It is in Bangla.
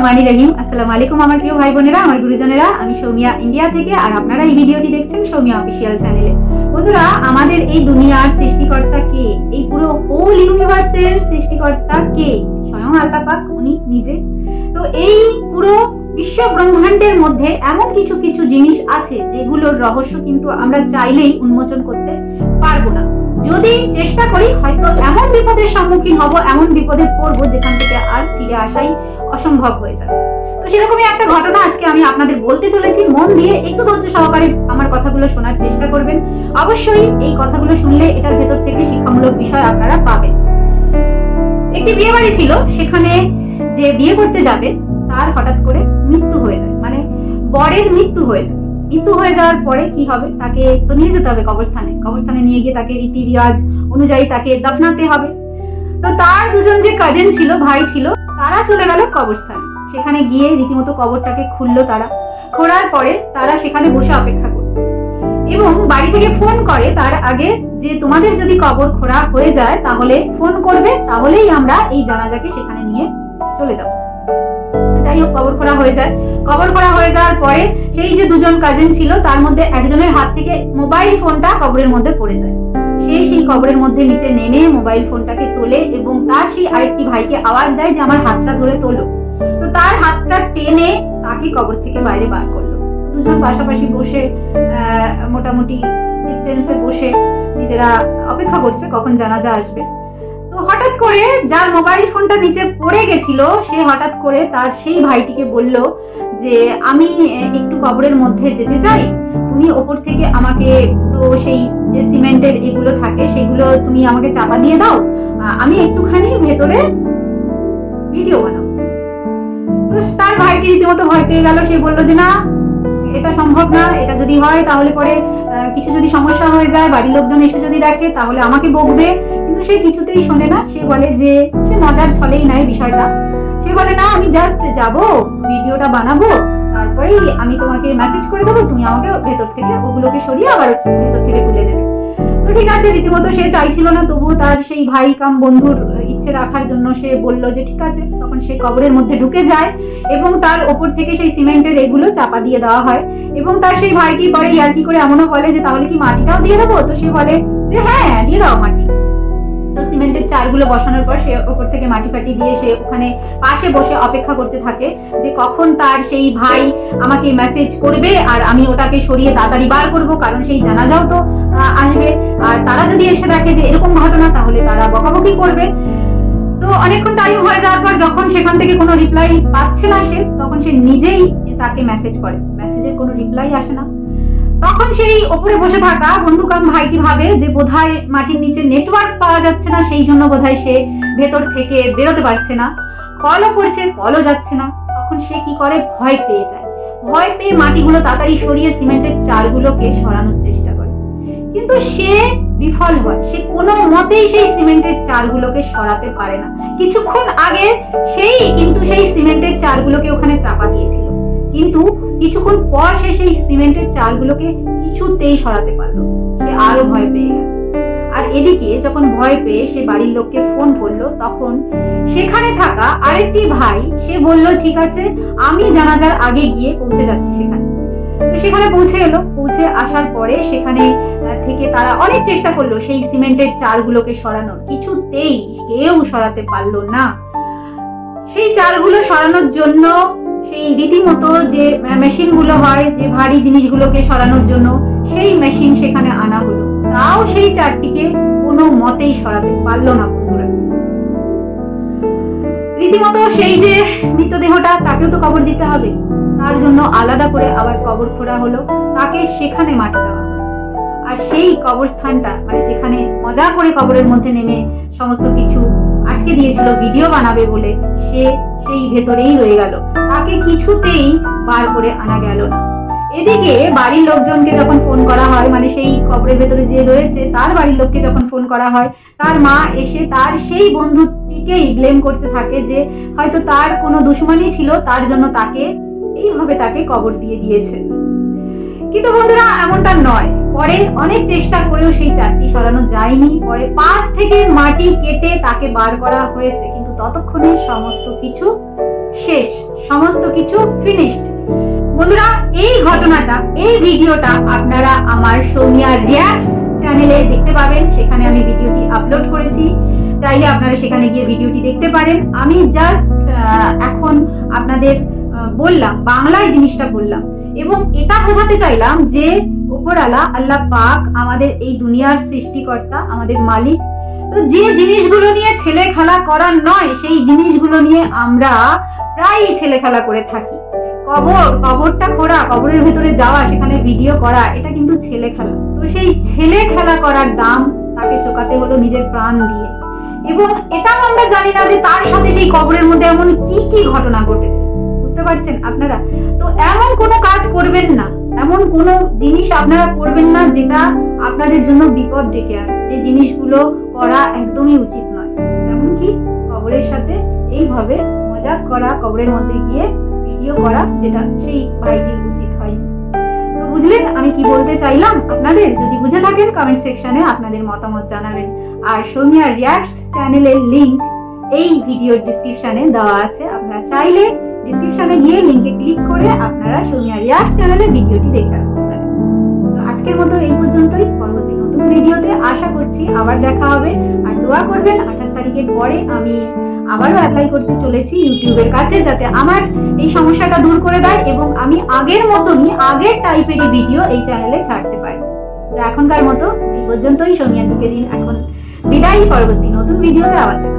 রহমানির রহিম। আসসালামু আলাইকুম আমার প্রিয় ভাই বোনেরা, আমার গুরুজনেরা। আমি সৌমিয়া ইন্ডিয়া থেকে, আর আপনারা এই ভিডিওটি দেখছেন সৌমিয়া অফিসিয়াল চ্যানেলে। বন্ধুরা, আমাদের এই দুনিয়ার সৃষ্টিকর্তা কে? এই পুরো হোল ইউনিভার্সের সৃষ্টিকর্তা কে? স্বয়ং আল্লাহ পাক, উনি নিজে। তো এই পুরো বিশ্ব ব্রহ্মাণ্ডের মধ্যে এমন কিছু কিছু জিনিস আছে যেগুলোর রহস্য কিন্তু আমরা চাইলেই উন্মোচন করতে পারবো না। যদি চেষ্টা করি হয়তো এমন বিপদের সম্মুখীন হব, এমন বিপদে পড়বো যেখান থেকে আর ফিরে আসাই অসম্ভব হয়ে যাবে। তো সেরকমই একটা ঘটনা আজকে আমি আপনাদের বলতে চলেছি। মন দিয়ে একটু ধৈর্য সহকারে আমার কথাগুলো শোনার চেষ্টা করবেন। অবশ্যই এই কথাগুলো শুনলে এটার ভেতর থেকে শিক্ষামূলক বিষয় আপনারা পাবেন। একটি বিয়ে বাড়ি ছিল, সেখানে যে বিয়ে করতে যাবে তার হঠাৎ করে মৃত্যু হয়ে যায়, মানে বরের মৃত্যু হয়ে যায়। মৃত্যু হয়ে যাওয়ার পরে কি হবে? তাকে তো নিয়ে যেতে হবে কবরস্থানে। কবরস্থানে নিয়ে গিয়ে তাকে রীতি রিওয়াজ অনুযায়ী তাকে দফনাতে হবে। তো তার দুজন যে কাজিন ছিল, ভাই ছিল, তারা চলে গেল কবরস্থানে। সেখানে গিয়ে রীতিমতো কবরটাকে খুললো তারা। খোঁড়ার পরে তারা সেখানে বসে অপেক্ষা করছে এবং বাড়ি থেকে ফোন করে তার আগে যে তোমাদের যদি কবর খোঁড়া হয়ে যায় তাহলে ফোন করবে, তাহলেই আমরা এই জানাজাকে সেখানে নিয়ে চলে যাব। যাই হোক, কবর খোঁড়া হয়ে যায়। কবর খোঁড়া হয়ে যাওয়ার পরে সেই যে দুজন কাজিন ছিল তার মধ্যে একজনের হাত থেকে মোবাইল ফোনটা কবরের মধ্যে পড়ে যায়। সে সেই কবরের মধ্যে নিচে নেমে মোবাইল ফোনটাকে তোলে এবং তার সেই আরেকটি ভাইকে আওয়াজ দেয় যে আমার হাতটা ধরে তোলো। তো তার হাতটা টেনে তাকে কবর থেকে বাইরে বার করলো। দুজন পাশাপাশি বসে মোটামুটি ডিস্টেন্সে বসে নিজেরা অপেক্ষা করছে কখন জানাজা আসবে। তো হঠাৎ করে যার মোবাইল ফোনটা নিচে পড়ে গেছিল সে হঠাৎ করে তার সেই ভাইটিকে বলল যে আমি একটু কবরের মধ্যে যেতে চাই, তুমি ওপর থেকে আমাকে তো সেই যে সিমেন্টের এগুলো থাকে সেগুলো তুমি আমাকে চাপা দিয়ে দাও, আমি একটুখানি ভেতরে ভিডিও বানাবো। তো তার ভাইটি রীতিমতো ভয় পেয়ে গেল। সে বলল যে না, এটা সম্ভব না। এটা যদি হয় তাহলে পরে কিছু যদি সমস্যা হয়ে যায়, বাড়ির লোকজন এসে যদি দেখে তাহলে আমাকে বকবে। কিন্তু সে কিছুতেই শোনে না। সে বলে যে সে মজার ছলেই নাই বিষয়টা। সে বলে না, আমি জাস্ট যাব, ভিডিওটা বানাবো, তারপরেই আমি তোমাকে মেসেজ করে দেবো, তুমি আমাকে ভেতর থেকে ওগুলোকে সরিয়ে আবার ভেতর থেকে তুলে নেবে। তো ঠিক আছে, রীতিমতো সে চাইছিল না, তবুও তার সেই ভাই কাম বন্ধুর ইচ্ছে রাখার জন্য সে বলল যে ঠিক আছে। তখন সে কবরের মধ্যে ঢুকে যায় এবং তার ওপর থেকে সেই সিমেন্টের এগুলো চাপা দিয়ে দেওয়া হয় এবং তার সেই ভাইটি পরে ইয়ার্কি করে এমনও বলে যে তাহলে কি মাটিটাও দিয়ে দেবো? তো সে বলে যে হ্যাঁ, দিয়ে দাও মাটি। তো সিমেন্টের চারগুলো বসানোর পর সে ওপর থেকে মাটি ফাটি দিয়ে সে ওখানে পাশে বসে অপেক্ষা করতে থাকে যে কখন তার সেই ভাই আমাকে মেসেজ করবে আর আমি ওটাকে সরিয়ে তাড়াতাড়ি বার করবো, কারণ সেই জানাজাও তো আসবে। আর তারা যদি এসে দেখে যে এরকম ঘটনা তাহলে তারা বকাবকি করবে। তো অনেকক্ষণ টাইম হয়ে যাওয়ার পর যখন সেখান থেকে কোনো রিপ্লাই পাচ্ছে না সে, তখন সে নিজেই তাকে মেসেজ করে। মেসেজের কোনো রিপ্লাই আসে না। তখন সেই ওপরে বসে থাকা বন্ধুকাম ভাইটি ভাবে যে বোধহয় মাটির নিচে নেটওয়ার্ক পাওয়া যাচ্ছে না, সেই জন্য বোধহয় সে ভেতর থেকে বেরোতে পারছে না। কলও করছে, কলও যাচ্ছে না। তখন সে কি করে? ভয় পেয়ে যায়। ভয় পেয়ে মাটিগুলো তাড়াতাড়ি সরিয়ে সিমেন্টের চারগুলোকে সরানোর চেষ্টা করে, কিন্তু সে বিফল হয়। সে কোনো মতেই সেই সিমেন্টের চারগুলোকে সরাতে পারে না। কিছুক্ষণ আগে সেই সিমেন্টের চারগুলোকে ওখানে চাপা দিয়েছিল, কিন্তু কিছুক্ষণ পর সে সেই সিমেন্টের চালগুলোকে কিছুতেই সরাতে পারলো। সে আরো ভয় পেয়ে গেল। আর এদিকে যখন ভয় পেয়ে সে বাড়ির লোককে ফোন করলো, তখন সেখানে থাকা আরেকটি ভাই সে বলল ঠিক আছে, আমি জানাজার আগে গিয়ে পৌঁছে যাচ্ছি সেখানে। তো সেখানে পৌঁছে এলো। পৌঁছে আসার পরে সেখানে থেকে তারা অনেক চেষ্টা করলো সেই সিমেন্টের চালগুলোকে সরানোর, কিছুতেই কেউ সরাতে পারলো না। সেই চালগুলো সরানোর জন্য সেই রীতিমতো যে মেশিন গুলো হয়, যে ভারী জিনিসগুলোকে সরানোর জন্য, সেই মেশিন সেখানে আনা হলো। তাও সেই চারটিকে কোনো মতেই সরাতে পারলো না বন্ধুরা। রীতিমতো সেই যে মৃতদেহটা তাকেও তো কবর দিতে হবে, তার জন্য আলাদা করে আবার কবর খোঁড়া হলো, তাকে সেখানে মাটি দেওয়া হলো। আর সেই কবরস্থানটা, মানে যেখানে মজা করে কবরের মধ্যে নেমে সমস্ত কিছু আটকে দিয়েছিল ভিডিও বানাবে বলে, সে সেই ভেতরেই রয়ে গেল। তাকে কিছুতেই বার করে আনা গেল না। এদিকে বাড়ির লোকজনকে যখন ফোন করা হয়, মানে সেই কবরের ভেতরে যে রয়েছে তার বাড়ির লোককে যখন ফোন করা হয়, তার মা এসে তার সেই বন্ধুটিকেই ব্লেম করতে থাকে যে হয়তো তার কোনো দুশ্মনী ছিল, তার জন্য তাকে এইভাবে তাকে কবর দিয়ে দিয়েছে। কিন্তু বন্ধুরা, এমনটা নয়। পরে অনেক চেষ্টা করেও সেই চারটি সরানো যায়নি। পরে পাশ থেকে মাটি কেটে তাকে বার করা হয়েছে, কিন্তু ততক্ষণে সমস্ত কিছু শেষ, সমস্ত কিছু ফিনিশড। বন্ধুরা, এই ঘটনাটা, এই ভিডিওটা আপনারা আমার সৌমিয়া রিয়াক্টস চ্যানেলে দেখতে পাবেন। সেখানে আমি ভিডিওটি আপলোড করেছি, চাইলে আপনারা সেখানে গিয়ে ভিডিওটি দেখতে পারেন। আমি জাস্ট এখন আপনাদের বললাম, বাংলায় জিনিসটা বললাম, এবং এটা বোঝাতে চাইলাম যে উপরওয়ালা আল্লাহ পাক আমাদের এই দুনিয়ার সৃষ্টিকর্তা, আমাদের মালিক। তো যে জিনিসগুলো নিয়ে ছেলে খেলা করার নয়, সেই জিনিসগুলো নিয়ে আমরা প্রায়ই ছেলে খেলা করে থাকি। কবরটা খোঁড়া, কবরের ভেতরে যাওয়া, সেখানে ভিডিও করা, এটা কিন্তু ছেলে খেলা। তো সেই ছেলে খেলা করার দাম তাকে চোকাতে হলো নিজের প্রাণ দিয়ে। এবং এটাও আমরা জানি না যে তার সাথে সেই কবরের মধ্যে এমন কি কি ঘটনা ঘটেছে, বুঝতে পারছেন আপনারা? তো এমন কোনো কাজ করবেন না, এমন কোনো জিনিস আপনারা করবেন না যেটা আপনাদের জন্য বিপদ ডেকে আনে। যে জিনিসগুলো করা একদমই উচিত নয়, যেমন কি কবরের সাথে এইভাবে মজাক করা, কবরের মধ্যে গিয়ে ভিডিও করা, যেটা সেই ভাইটির উচিত হয়নি। তো বুঝলেন আমি কি বলতে চাইলাম আপনাদের? যদি বুঝে থাকেন কমেন্ট সেকশনে আপনাদের মতামত জানাবেন। আর সৌমিয়া রিয়াক্টস চ্যানেলের লিংক এই ভিডিওর ডেসক্রিপশনে দেওয়া আছে, আপনারা চাইলে ডেসক্রিপশনে গিয়ে লিংকে ক্লিক করে আপনারা সৌমিয়া রিয়াক্টস চ্যানেলের ভিডিওটি দেখে আসতে পারেন। তো আজকের মতো এই পর্যন্তই। পরবর্তী নতুন ভিডিওতে আশা করছি আবার দেখা হবে। আর দোয়া করবেন 28 তারিখের পরে আমি আবারও অ্যাপ্লাই করতে চলেছি ইউটিউবের কাছে, যাতে আমার এই সমস্যাটা দূর করে দেয় এবং আমি আগের মতনই, আগের টাইপেরই ভিডিও এই চ্যানেলে ছাড়তে পারি। তো এখনকার মতো এই পর্যন্তই। সৌমিয়া দিকে দিন এখন বিদায়। পরবর্তী নতুন ভিডিওতে আবার দেখা।